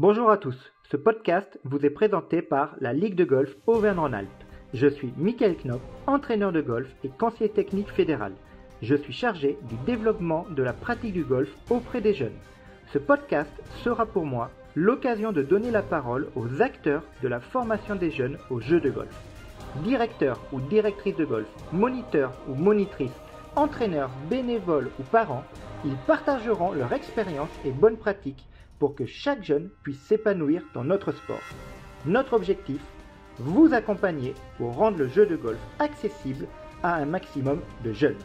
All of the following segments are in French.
Bonjour à tous, ce podcast vous est présenté par la Ligue de golf Auvergne-Rhône-Alpes. Je suis Michael Knop, entraîneur de golf et conseiller technique fédéral. Je suis chargé du développement de la pratique du golf auprès des jeunes. Ce podcast sera pour moi l'occasion de donner la parole aux acteurs de la formation des jeunes au jeu de golf. Directeurs ou directrices de golf, moniteurs ou monitrices, entraîneurs, bénévoles ou parents, ils partageront leur expérience et bonnes pratiques pour que chaque jeune puisse s'épanouir dans notre sport. Notre objectif, vous accompagner pour rendre le jeu de golf accessible à un maximum de jeunes.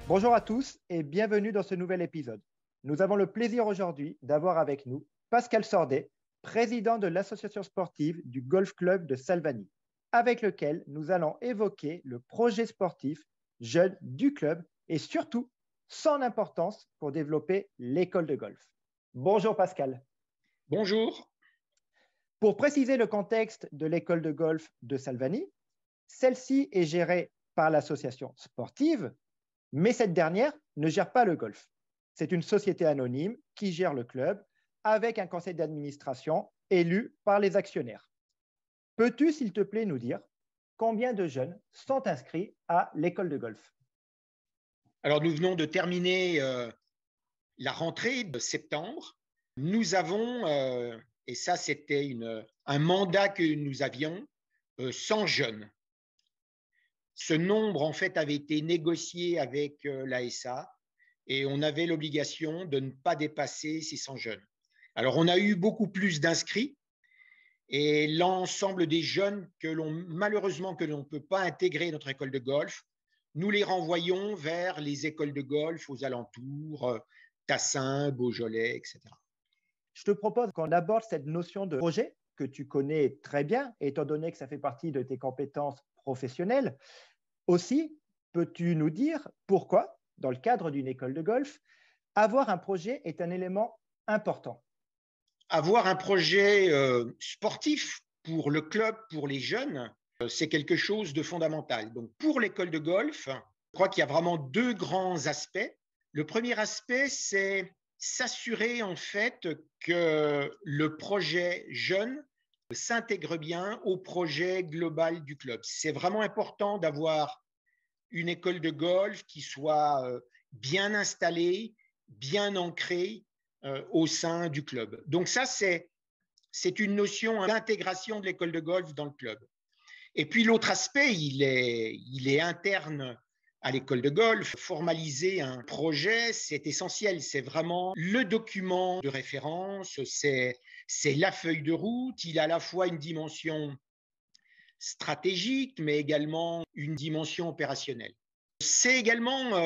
Bonjour à tous et bienvenue dans ce nouvel épisode. Nous avons le plaisir aujourd'hui d'avoir avec nous Pascal Sordet, président de l'association sportive du Golf Club de Salvagny, avec lequel nous allons évoquer le projet sportif jeune du club et surtout son importance pour développer l'école de golf. Bonjour Pascal. Bonjour. Pour préciser le contexte de l'école de golf de Salvagny, celle-ci est gérée par l'association sportive, mais cette dernière ne gère pas le golf. C'est une société anonyme qui gère le club avec un conseil d'administration élu par les actionnaires. Peux-tu, s'il te plaît, nous dire combien de jeunes sont inscrits à l'école de golf? Alors, nous venons de terminer la rentrée de septembre. Nous avons, et ça c'était un mandat que nous avions, 100 jeunes. Ce nombre en fait avait été négocié avec l'ASA et on avait l'obligation de ne pas dépasser ces 100 jeunes. Alors on a eu beaucoup plus d'inscrits et l'ensemble des jeunes malheureusement que l'on ne peut pas intégrer notre école de golf, nous les renvoyons vers les écoles de golf aux alentours, Tassin, Beaujolais, etc. Je te propose qu'on aborde cette notion de projet que tu connais très bien, étant donné que ça fait partie de tes compétences professionnelles. Aussi, peux-tu nous dire pourquoi, dans le cadre d'une école de golf, avoir un projet est un élément important? Avoir un projet sportif pour le club, pour les jeunes, c'est quelque chose de fondamental. Donc, pour l'école de golf, je crois qu'il y a vraiment deux grands aspects. Le premier aspect, c'est s'assurer en fait que le projet jeune s'intègre bien au projet global du club. C'est vraiment important d'avoir une école de golf qui soit bien installée, bien ancrée au sein du club. Donc ça, c'est une notion d'intégration de l'école de golf dans le club. Et puis l'autre aspect, il est interne à l'école de golf. Formaliser un projet, c'est essentiel. C'est vraiment le document de référence, c'est la feuille de route. Il a à la fois une dimension stratégique, mais également une dimension opérationnelle. C'est également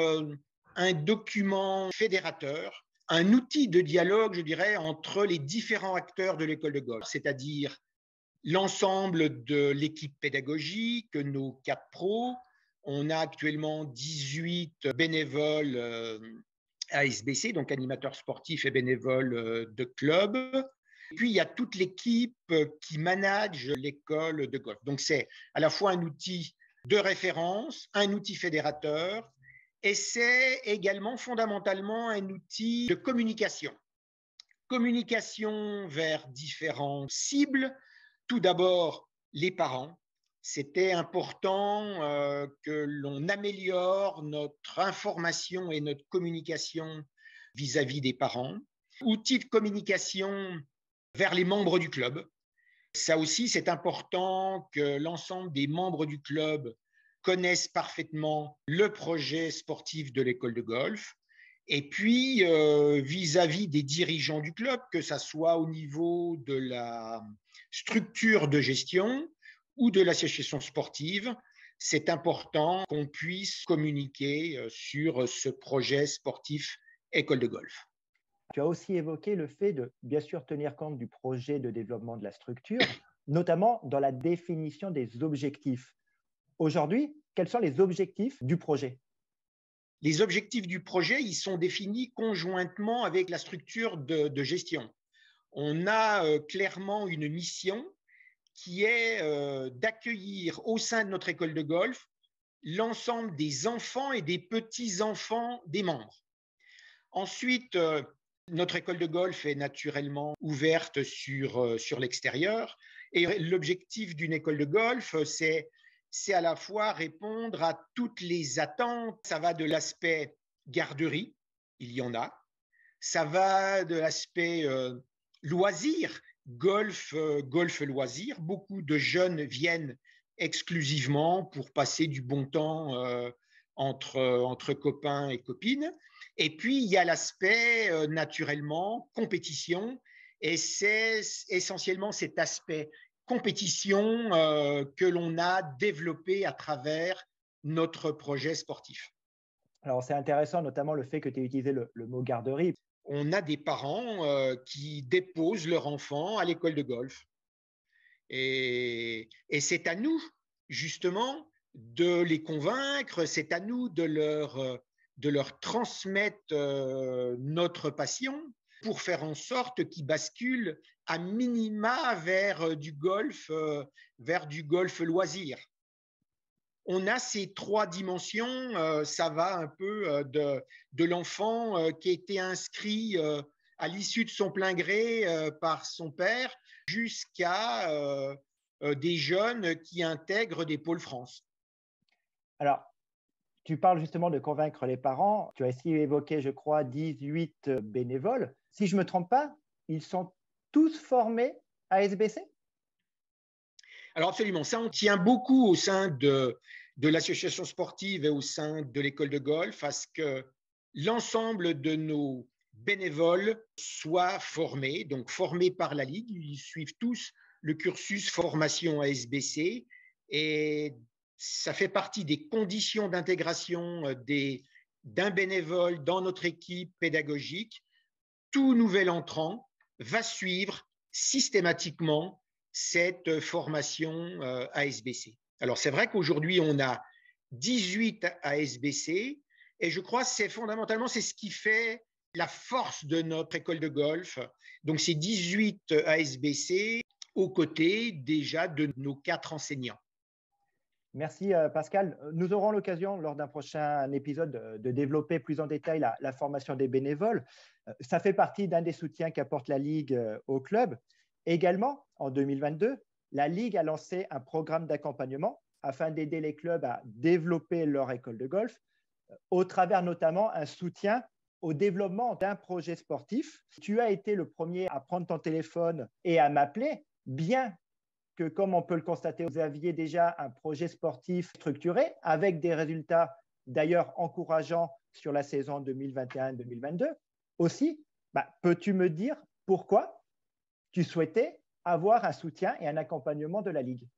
un document fédérateur, un outil de dialogue, je dirais, entre les différents acteurs de l'école de golf, c'est-à-dire l'ensemble de l'équipe pédagogique, nos 4 pros. On a actuellement 18 bénévoles ASBC, donc animateurs sportifs et bénévoles de club. Et puis, il y a toute l'équipe qui manage l'école de golf. Donc, c'est à la fois un outil de référence, un outil fédérateur, et c'est également fondamentalement un outil de communication. Communication vers différentes cibles. Tout d'abord, les parents. C'était important que l'on améliore notre information et notre communication vis-à-vis des parents. Outil de communication vers les membres du club. Ça aussi, c'est important que l'ensemble des membres du club connaissent parfaitement le projet sportif de l'école de golf. Et puis, vis-à-vis des dirigeants du club, que ce soit au niveau de la structure de gestion ou de l'association sportive, c'est important qu'on puisse communiquer sur ce projet sportif école de golf. Tu as aussi évoqué le fait de bien sûr tenir compte du projet de développement de la structure, notamment dans la définition des objectifs. Aujourd'hui, quels sont les objectifs du projet? Les objectifs du projet, ils sont définis conjointement avec la structure de gestion. On a clairement une mission qui est d'accueillir au sein de notre école de golf l'ensemble des enfants et des petits-enfants des membres. Ensuite, Notre école de golf est naturellement ouverte sur l'extérieur. Et l'objectif d'une école de golf, c'est à la fois répondre à toutes les attentes. Ça va de l'aspect garderie, il y en a. Ça va de l'aspect loisir, golf loisir. Beaucoup de jeunes viennent exclusivement pour passer du bon temps entre copains et copines. Et puis, il y a l'aspect, naturellement, compétition. Et c'est essentiellement cet aspect compétition que l'on a développé à travers notre projet sportif. Alors, c'est intéressant, notamment le fait que tu aies utilisé le mot garderie. On a des parents qui déposent leur enfant à l'école de golf. Et c'est à nous, justement, de les convaincre, c'est à nous de leur transmettre notre passion pour faire en sorte qu'ils basculent à minima vers du golf loisir. On a ces trois dimensions, ça va un peu de l'enfant qui a été inscrit à l'issue de son plein gré par son père jusqu'à des jeunes qui intègrent des pôles France. Alors, tu parles justement de convaincre les parents. Tu as ici évoqué, je crois, 18 bénévoles. Si je ne me trompe pas, ils sont tous formés à SBC? Alors absolument, ça on tient beaucoup au sein de l'association sportive et au sein de l'école de golf à ce que l'ensemble de nos bénévoles soient formés, donc formés par la Ligue. Ils suivent tous le cursus formation à SBC et ça fait partie des conditions d'intégration d'un bénévole dans notre équipe pédagogique. Tout nouvel entrant va suivre systématiquement cette formation ASBC. Alors, c'est vrai qu'aujourd'hui, on a 18 ASBC et je crois que c'est fondamentalement, c'est ce qui fait la force de notre école de golf. Donc, c'est 18 ASBC aux côtés déjà de nos 4 enseignants. Merci Pascal. Nous aurons l'occasion lors d'un prochain épisode de développer plus en détail la formation des bénévoles. Ça fait partie d'un des soutiens qu'apporte la Ligue au club. Également, en 2022, la Ligue a lancé un programme d'accompagnement afin d'aider les clubs à développer leur école de golf, au travers notamment un soutien au développement d'un projet sportif. Tu as été le premier à prendre ton téléphone et à m'appeler, bien que, comme on peut le constater, vous aviez déjà un projet sportif structuré avec des résultats d'ailleurs encourageants sur la saison 2021-2022. Aussi, peux-tu me dire pourquoi tu souhaitais avoir un soutien et un accompagnement de la Ligue?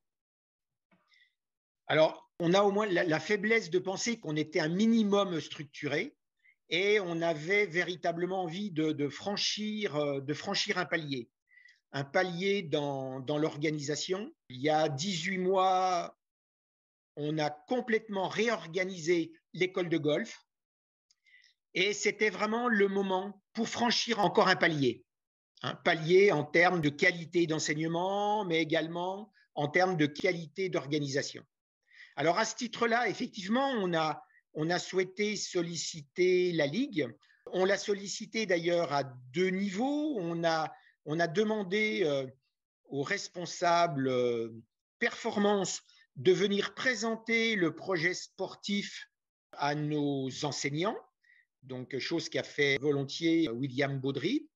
Alors, on a au moins la faiblesse de penser qu'on était un minimum structuré et on avait véritablement envie de franchir un palier. Un palier dans l'organisation. Il y a 18 mois, on a complètement réorganisé l'école de golf et c'était vraiment le moment pour franchir encore un palier. Un palier en termes de qualité d'enseignement, mais également en termes de qualité d'organisation. Alors à ce titre-là, effectivement, on a souhaité solliciter la Ligue. On l'a sollicité d'ailleurs à 2 niveaux. On a demandé aux responsables performance de venir présenter le projet sportif à nos enseignants, donc chose qu'a fait volontiers William Baudry.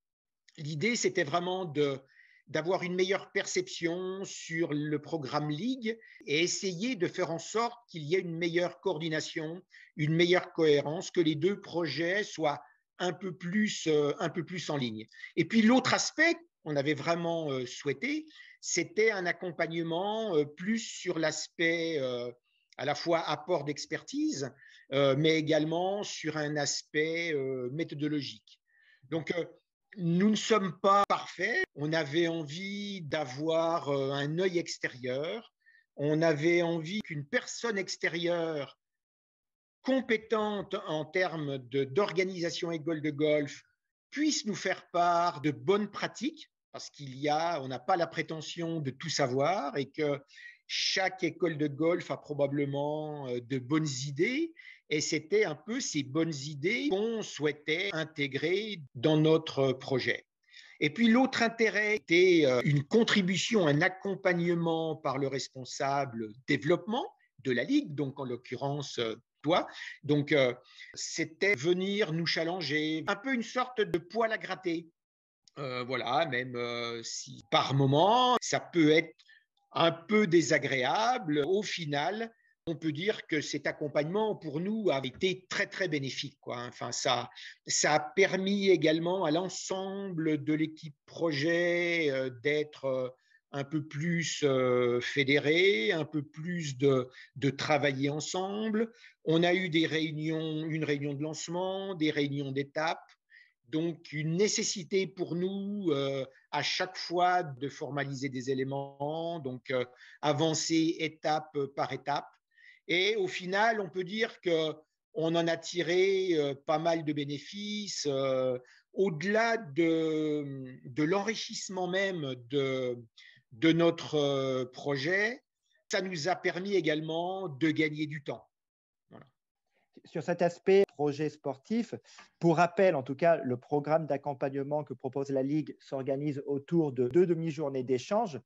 L'idée, c'était vraiment d'avoir une meilleure perception sur le programme Ligue et essayer de faire en sorte qu'il y ait une meilleure coordination, une meilleure cohérence, que les 2 projets soient un peu plus en ligne. Et puis l'autre aspect qu'on avait vraiment souhaité, c'était un accompagnement plus sur l'aspect à la fois apport d'expertise, mais également sur un aspect méthodologique. Donc, nous ne sommes pas parfaits. On avait envie d'avoir un œil extérieur. On avait envie qu'une personne extérieure compétente en termes d'organisation école de golf puisse nous faire part de bonnes pratiques, parce on n'a pas la prétention de tout savoir et que chaque école de golf a probablement de bonnes idées et c'était un peu ces bonnes idées qu'on souhaitait intégrer dans notre projet. Et puis l'autre intérêt était une contribution, un accompagnement par le responsable développement de la Ligue, donc en l'occurrence toi. Donc c'était venir nous challenger, un peu une sorte de poil à gratter. Voilà, même si par moment ça peut être un peu désagréable, au final, on peut dire que cet accompagnement pour nous a été très très bénéfique, quoi. Enfin, ça a permis également à l'ensemble de l'équipe projet d'être un peu plus fédéré, un peu plus de travailler ensemble. On a eu des réunions, une réunion de lancement, des réunions d'étape. Donc, une nécessité pour nous à chaque fois de formaliser des éléments, donc avancer étape par étape. Et au final, on peut dire qu'on en a tiré pas mal de bénéfices. Au-delà de l'enrichissement même de notre projet, ça nous a permis également de gagner du temps. Voilà. Sur cet aspect projet sportif, pour rappel, en tout cas, le programme d'accompagnement que propose la Ligue s'organise autour de 2 demi-journées d'échange,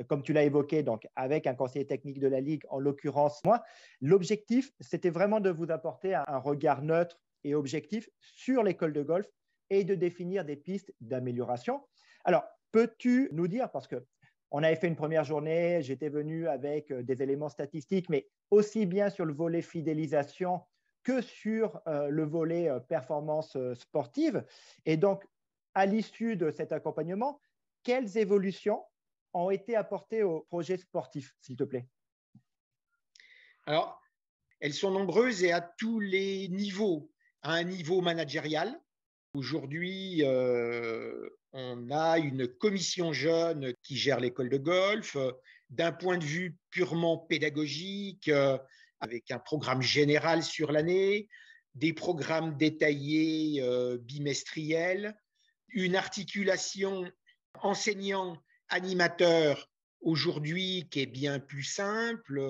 comme tu l'as évoqué, donc avec un conseiller technique de la Ligue, en l'occurrence moi. L'objectif, c'était vraiment de vous apporter un regard neutre et objectif sur l'école de golf et de définir des pistes d'amélioration. Alors, peux-tu nous dire, parce que on avait fait une première journée, j'étais venu avec des éléments statistiques, mais aussi bien sur le volet fidélisation que sur le volet performance sportive. Et donc, à l'issue de cet accompagnement, quelles évolutions ont été apportées au projet sportif, s'il te plaît? Alors, elles sont nombreuses et à tous les niveaux. À un niveau managérial, aujourd'hui, on a une commission jeune qui gère l'école de golf. D'un point de vue purement pédagogique, avec un programme général sur l'année, des programmes détaillés bimestriels, une articulation enseignant-animateur aujourd'hui qui est bien plus simple.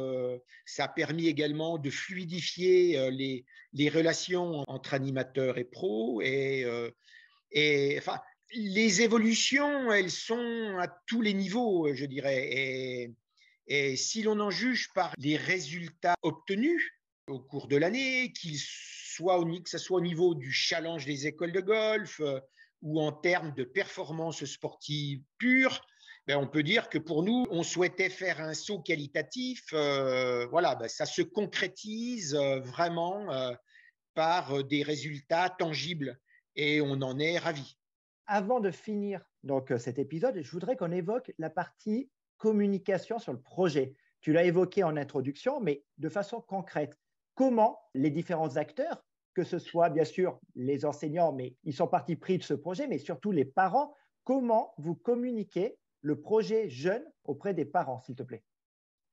Ça a permis également de fluidifier les relations entre animateurs et pros. Enfin, les évolutions, elles sont à tous les niveaux, je dirais. Et si l'on en juge par les résultats obtenus au cours de l'année, que ce soit au niveau du challenge des écoles de golf ou en termes de performance sportive pure, ben on peut dire que pour nous, on souhaitait faire un saut qualitatif. Voilà, ben ça se concrétise vraiment par des résultats tangibles et on en est ravis. Avant de finir donc, cet épisode, je voudrais qu'on évoque la partie communication sur le projet. Tu l'as évoqué en introduction, mais de façon concrète. Comment les différents acteurs, que ce soit bien sûr les enseignants, mais ils sont partie pris de ce projet, mais surtout les parents, comment vous communiquez le projet jeune auprès des parents, s'il te plaît?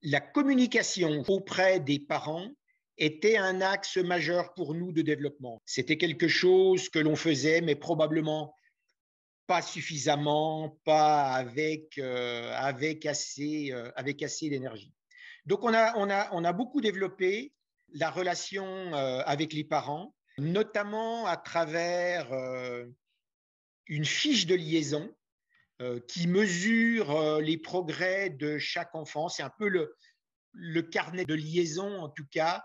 La communication auprès des parents était un axe majeur pour nous de développement. C'était quelque chose que l'on faisait, mais probablement pas suffisamment, pas avec assez d'énergie. Donc on a beaucoup développé la relation avec les parents, notamment à travers une fiche de liaison qui mesure les progrès de chaque enfant. C'est un peu le carnet de liaison, en tout cas,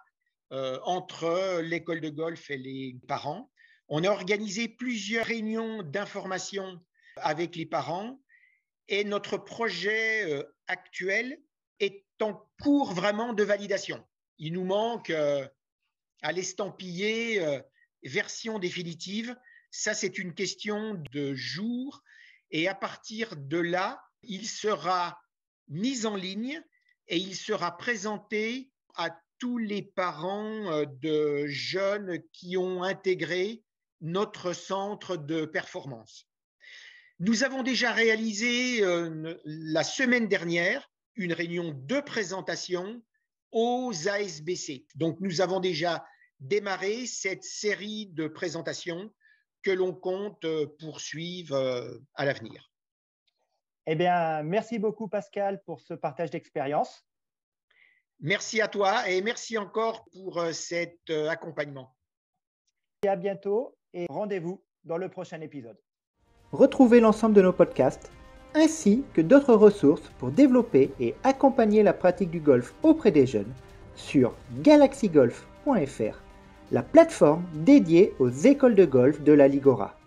entre l'école de golf et les parents. On a organisé plusieurs réunions d'information avec les parents et notre projet actuel est en cours vraiment de validation. Il nous manque à l'estampiller version définitive. Ça, c'est une question de jours et à partir de là, il sera mis en ligne et il sera présenté à tous les parents de jeunes qui ont intégré notre centre de performance. Nous avons déjà réalisé la semaine dernière une réunion de présentation aux ASBC. Donc, nous avons déjà démarré cette série de présentations que l'on compte poursuivre à l'avenir. Eh bien, merci beaucoup Pascal pour ce partage d'expérience. Merci à toi et merci encore pour cet accompagnement. Et à bientôt et rendez-vous dans le prochain épisode. Retrouvez l'ensemble de nos podcasts ainsi que d'autres ressources pour développer et accompagner la pratique du golf auprès des jeunes sur galaxygolf.fr, la plateforme dédiée aux écoles de golf de la Ligora.